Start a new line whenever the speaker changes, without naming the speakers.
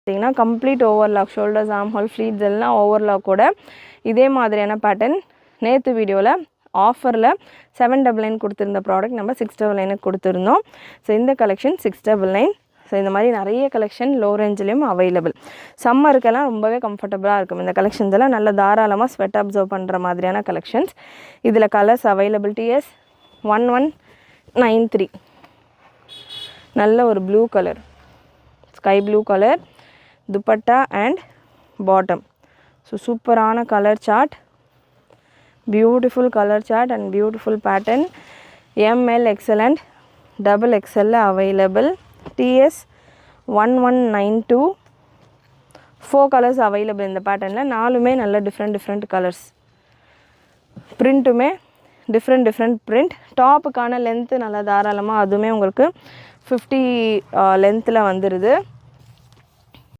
பார்த்தீங்கன்னா complete overlock, shoulders, arm whole, fleets எல்லாம் ஓவர்லாக்கோட இதே மாதிரியான பேட்டர்ன் நேற்று வீடியோவில் ஆஃபரில் 799 கொடுத்துருந்த ப்ராடக்ட் நம்ம 699 கொடுத்துருந்தோம். ஸோ இந்த கலெக்ஷன் 699. ஸோ இந்த மாதிரி நிறைய கலெக்ஷன் லோ ரேஞ்சிலையும் அவைலபிள். சம்மருக்கெல்லாம் ரொம்பவே கம்ஃபர்டபுளாக இருக்கும் இந்த கலெக்ஷன்ஸ் எல்லாம். நல்ல தாராளமாக ஸ்வெட் அப்சர்வ் பண்ணுற மாதிரியான கலெக்ஷன்ஸ். இதில் கலர்ஸ் அவைலபிலிட்டி எஸ் 1193. நல்ல ஒரு blue colour, sky blue colour dupatta and bottom. So சூப்பரான colour chart, beautiful colour chart and beautiful pattern. ML XL and XXL available. TS 1192. 4 colours available இந்த பேட்டர்னில். 4மே நல்ல டிஃப்ரெண்ட் கலர்ஸ். பிரிண்ட்டுமே டிஃப்ரெண்ட் பிரிண்ட். டாப்புக்கான length நல்லா தாராளமாக அதுவுமே உங்களுக்கு 50 லென்த்தில் வந்துடுது.